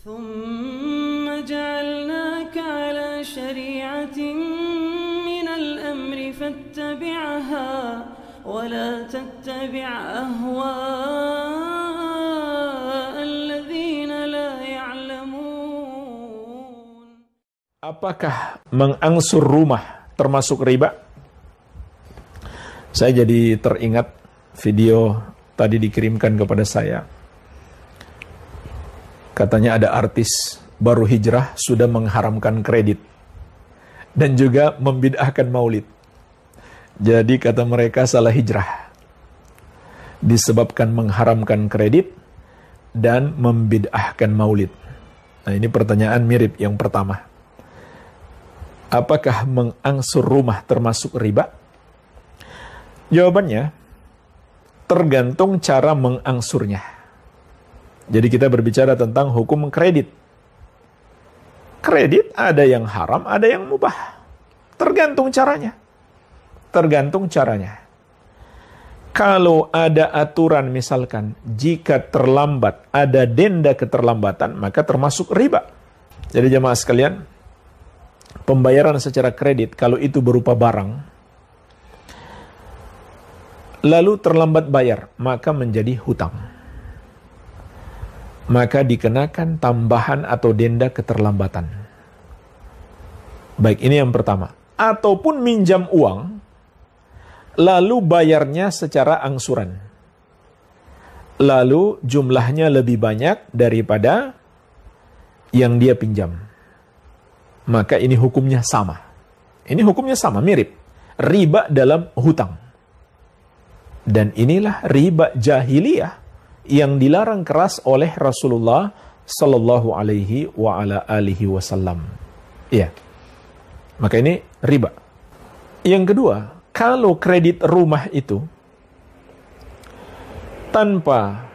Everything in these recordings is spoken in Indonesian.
ثم جعلناك على شريعة من الأمر فاتبعها ولا تتبع أهواء الذين لا يعلمون. Apakah mengangsur rumah termasuk riba? Saya jadi teringat video tadi dikirimkan kepada saya. Katanya ada artis baru hijrah sudah mengharamkan kredit dan juga membid'ahkan maulid. Jadi kata mereka salah hijrah disebabkan mengharamkan kredit dan membid'ahkan maulid. Nah, ini pertanyaan mirip yang pertama. Apakah mengangsur rumah termasuk riba? Jawabannya tergantung cara mengangsurnya. Jadi kita berbicara tentang hukum kredit. Kredit ada yang haram, ada yang mubah. Tergantung caranya. Tergantung caranya. Kalau ada aturan misalkan, jika terlambat, ada denda keterlambatan, maka termasuk riba. Jadi jemaah sekalian, pembayaran secara kredit, kalau itu berupa barang, lalu terlambat bayar, maka menjadi hutang. Maka dikenakan tambahan atau denda keterlambatan. Baik, ini yang pertama. Ataupun minjam uang, lalu bayarnya secara angsuran. Lalu jumlahnya lebih banyak daripada yang dia pinjam. Maka ini hukumnya sama. Ini hukumnya sama, mirip. Riba dalam hutang. Dan inilah riba jahiliyah yang dilarang keras oleh Rasulullah Sallallahu Alaihi Wasallam. Iya. Maka ini riba. Yang kedua, kalau kredit rumah itu tanpa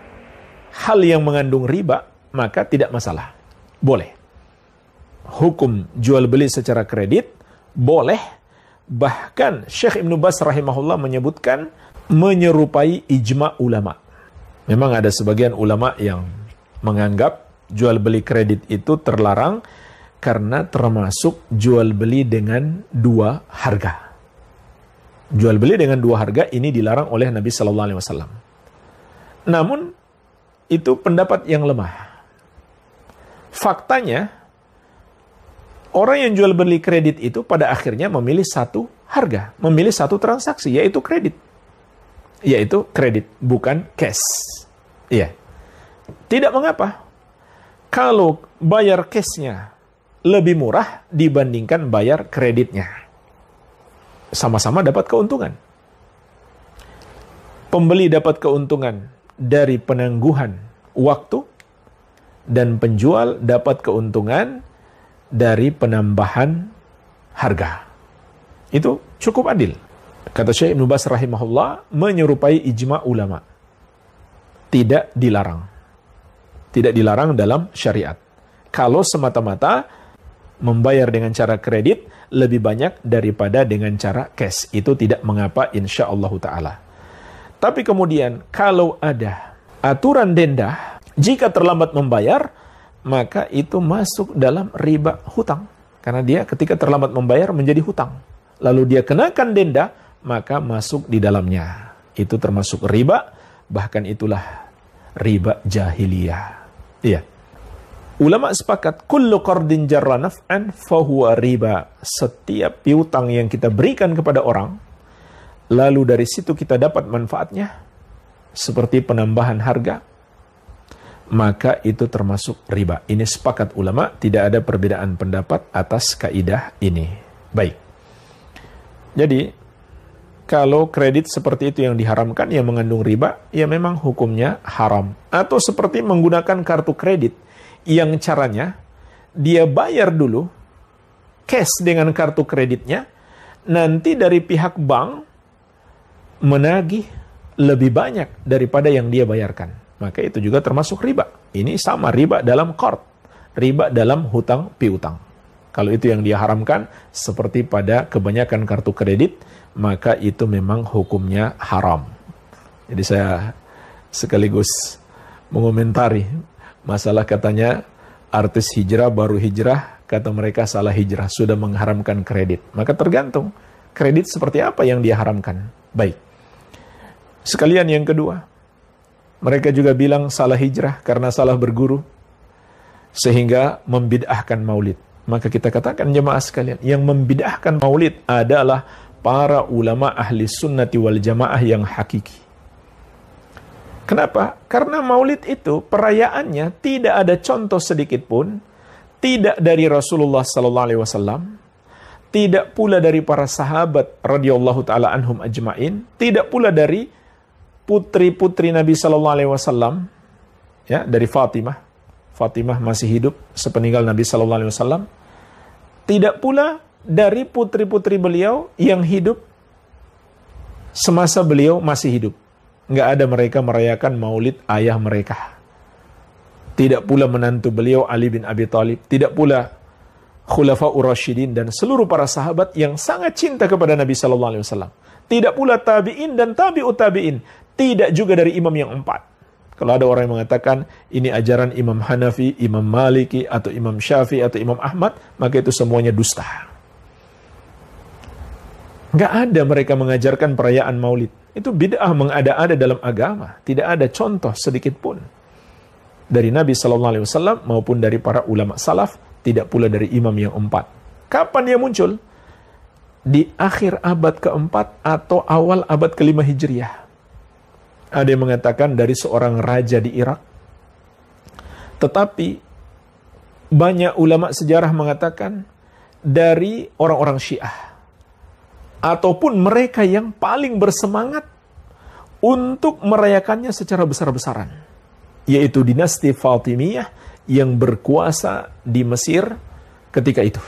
hal yang mengandung riba, maka tidak masalah. Boleh. Hukum jual beli secara kredit boleh. Bahkan Syekh Ibn Baz rahimahullah menyebutkan menyerupai ijma ulama. Memang ada sebagian ulama yang menganggap jual beli kredit itu terlarang karena termasuk jual beli dengan dua harga. Jual beli dengan dua harga ini dilarang oleh Nabi Sallallahu Alaihi Wasallam. Namun itu pendapat yang lemah. Faktanya orang yang jual beli kredit itu pada akhirnya memilih satu harga, memilih satu transaksi, yaitu kredit. Yaitu kredit, bukan cash. Iya. Tidak mengapa. Kalau bayar cashnya lebih murah dibandingkan bayar kreditnya. Sama-sama dapat keuntungan. Pembeli dapat keuntungan dari penangguhan waktu dan penjual dapat keuntungan dari penambahan harga. Itu cukup adil. Kata Syekh Ibn Baz rahimahullah, menyerupai ijma ulama. Tidak dilarang. Tidak dilarang dalam syariat. Kalau semata-mata membayar dengan cara kredit lebih banyak daripada dengan cara cash. Itu tidak mengapa insyaallah ta'ala. Tapi kemudian kalau ada aturan denda, jika terlambat membayar, maka itu masuk dalam riba hutang. Karena dia ketika terlambat membayar menjadi hutang. Lalu dia kenakan denda, maka masuk di dalamnya. Itu termasuk riba, bahkan itulah riba jahiliyah. Iya. Ulama sepakat, kullu qardin jarra naf'an fahuwa riba. Setiap piutang yang kita berikan kepada orang, lalu dari situ kita dapat manfaatnya, seperti penambahan harga, maka itu termasuk riba. Ini sepakat ulama, tidak ada perbedaan pendapat atas kaidah ini. Baik. Jadi, kalau kredit seperti itu yang diharamkan, yang mengandung riba, ya memang hukumnya haram. Atau seperti menggunakan kartu kredit, yang caranya, dia bayar dulu, cash dengan kartu kreditnya, nanti dari pihak bank, menagih lebih banyak daripada yang dia bayarkan. Maka itu juga termasuk riba. Ini sama riba dalam qard, riba dalam hutang piutang. Kalau itu yang dia haramkan, seperti pada kebanyakan kartu kredit, maka itu memang hukumnya haram. Jadi saya sekaligus mengomentari masalah katanya Artis hijrah baru hijrah, kata mereka salah hijrah, sudah mengharamkan kredit. Maka tergantung kredit seperti apa yang dia haramkan. Baik. Sekalian yang kedua, mereka juga bilang salah hijrah karena salah berguru, sehingga membid'ahkan maulid. Maka kita katakan jemaah sekalian, yang membid'ahkan maulid adalah para ulama ahli sunnati wal jamaah yang hakiki. Kenapa? Karena maulid itu perayaannya tidak ada contoh sedikit pun, tidak dari Rasulullah SAW, tidak pula dari para sahabat radhiyallahu taala anhum ajmain, tidak pula dari putri-putri Nabi SAW, ya, dari Fatimah. Fatimah masih hidup sepeninggal Nabi SAW. Tidak pula dari putri-putri beliau yang hidup semasa beliau masih hidup. Nggak ada mereka merayakan maulid ayah mereka. Tidak pula menantu beliau Ali bin Abi Thalib. Tidak pula Khulafaur Rasyidin dan seluruh para sahabat yang sangat cinta kepada Nabi SAW. Tidak pula tabi'in dan tabi'ut tabi'in. Tidak juga dari imam yang 4. Kalau ada orang yang mengatakan ini ajaran Imam Hanafi, Imam Maliki, atau Imam Syafi'i, atau Imam Ahmad, maka itu semuanya dusta. Nggak ada mereka mengajarkan perayaan maulid. Itu bid'ah mengada-ada dalam agama. Tidak ada contoh sedikit pun dari Nabi SAW maupun dari para ulama salaf, tidak pula dari imam yang 4. Kapan dia muncul? Di akhir abad ke-4 atau awal abad ke-5 Hijriah. Ada yang mengatakan dari seorang raja di Irak. Tetapi banyak ulama sejarah mengatakan dari orang-orang Syiah, ataupun mereka yang paling bersemangat untuk merayakannya secara besar-besaran, yaitu dinasti Fatimiyah yang berkuasa di Mesir ketika itu.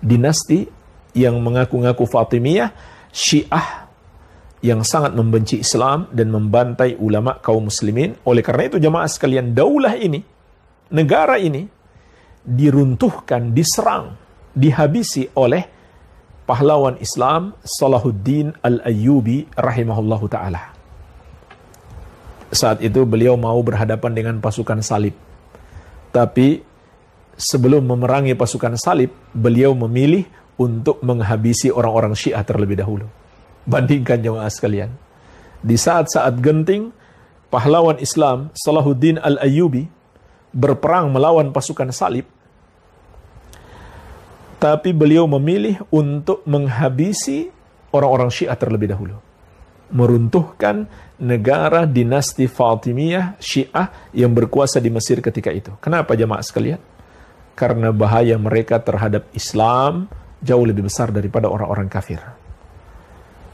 Dinasti yang mengaku-ngaku Fatimiyah, Syiah yang sangat membenci Islam dan membantai ulama kaum muslimin. Oleh karena itu jamaah sekalian, daulah ini, negara ini diruntuhkan, diserang, dihabisi oleh pahlawan Islam Salahuddin Al-Ayyubi rahimahullahu ta'ala. Saat itu beliau mau berhadapan dengan pasukan salib. Tapi sebelum memerangi pasukan salib, beliau memilih untuk menghabisi orang-orang Syiah terlebih dahulu. Bandingkan jemaah sekalian. Di saat-saat genting, pahlawan Islam Salahuddin Al-Ayyubi berperang melawan pasukan salib. Tapi beliau memilih untuk menghabisi orang-orang Syiah terlebih dahulu. Meruntuhkan negara dinasti Fatimiyah Syiah yang berkuasa di Mesir ketika itu. Kenapa jemaah sekalian? Karena bahaya mereka terhadap Islam jauh lebih besar daripada orang-orang kafir.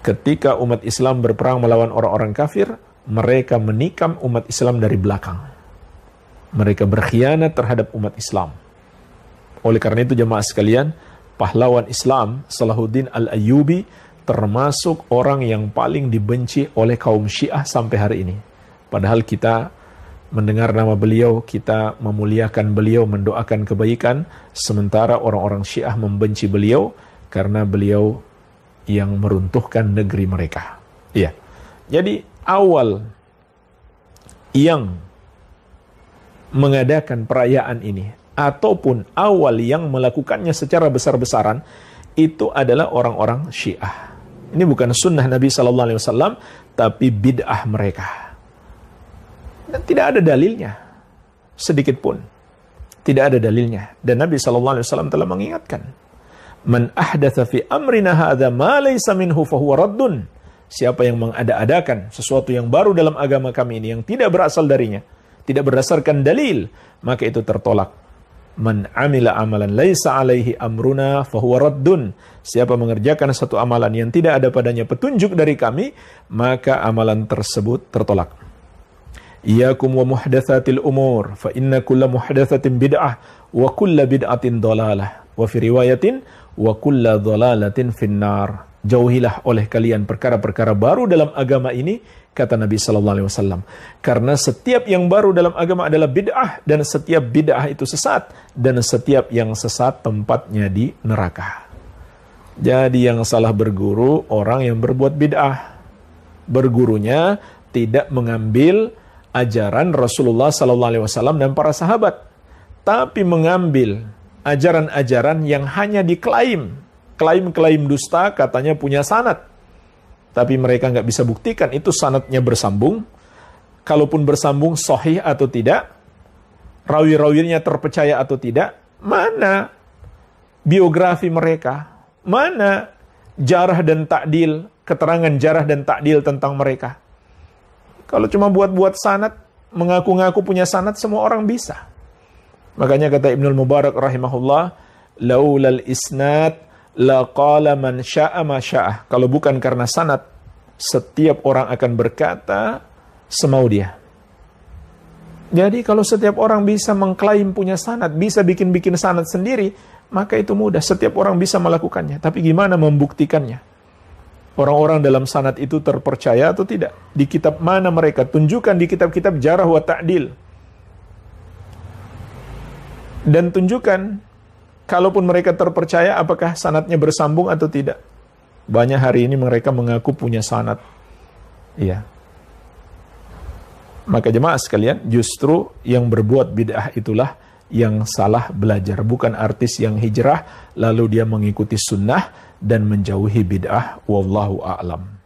Ketika umat Islam berperang melawan orang-orang kafir, mereka menikam umat Islam dari belakang. Mereka berkhianat terhadap umat Islam. Oleh karena itu jemaah sekalian, pahlawan Islam Salahuddin Al-Ayyubi termasuk orang yang paling dibenci oleh kaum Syiah sampai hari ini. Padahal kita mendengar nama beliau, kita memuliakan beliau, mendoakan kebaikan, sementara orang-orang Syiah membenci beliau karena beliau yang meruntuhkan negeri mereka. Iya. Jadi awal yang mengadakan perayaan ini, ataupun awal yang melakukannya secara besar-besaran, itu adalah orang-orang Syiah. Ini bukan sunnah Nabi SAW, tapi bid'ah mereka. Dan tidak ada dalilnya, sedikit pun. Tidak ada dalilnya. Dan Nabi SAW telah mengingatkan, Man ahdatha fi amrina hadza ma laysa minhu fahuwa raddun. Siapa yang mengada-adakan sesuatu yang baru dalam agama kami ini yang tidak berasal darinya, tidak berdasarkan dalil, maka itu tertolak. Man amila amalan laysa alaihi amruna fahuwa raddun. Siapa mengerjakan satu amalan yang tidak ada padanya petunjuk dari kami, maka amalan tersebut tertolak. Iyakum wa muhdatsatil umur fa inna kulla muhdatsatin bid'ah wa kulla bid'atin dhalalah. Wa fi riwayatin wa kulla dhalalatin finnar. Jauhilah oleh kalian perkara-perkara baru dalam agama ini, kata Nabi SAW. Karena setiap yang baru dalam agama adalah bid'ah, dan setiap bid'ah itu sesat, dan setiap yang sesat tempatnya di neraka. Jadi yang salah berguru orang yang berbuat bid'ah. Bergurunya tidak mengambil ajaran Rasulullah SAW dan para sahabat, tapi mengambil ajaran-ajaran yang hanya diklaim, klaim dusta, katanya punya sanad, tapi mereka nggak bisa buktikan itu sanadnya bersambung, kalaupun bersambung sahih atau tidak, rawi-rawinya terpercaya atau tidak, mana biografi mereka, mana jarah dan ta'dil, keterangan jarah dan ta'dil tentang mereka. Kalau cuma buat-buat sanad, mengaku-ngaku punya sanad, semua orang bisa. Makanya kata Ibnul Mubarak rahimahullah, laulal isnad laqala man sya'a ma sya'ah. Kalau bukan karena sanad, setiap orang akan berkata semau dia. Jadi kalau setiap orang bisa mengklaim punya sanad, bisa bikin-bikin sanad sendiri, maka itu mudah, setiap orang bisa melakukannya. Tapi gimana membuktikannya? Orang-orang dalam sanad itu terpercaya atau tidak? Di kitab mana mereka? Tunjukkan di kitab-kitab jarah wa ta'dil. Dan tunjukkan, kalaupun mereka terpercaya, apakah sanadnya bersambung atau tidak? Banyak hari ini mereka mengaku punya sanad. Iya. Maka jemaah sekalian, justru yang berbuat bid'ah itulah yang salah belajar. Bukan artis yang hijrah, lalu dia mengikuti sunnah dan menjauhi bid'ah. Wallahu a'lam.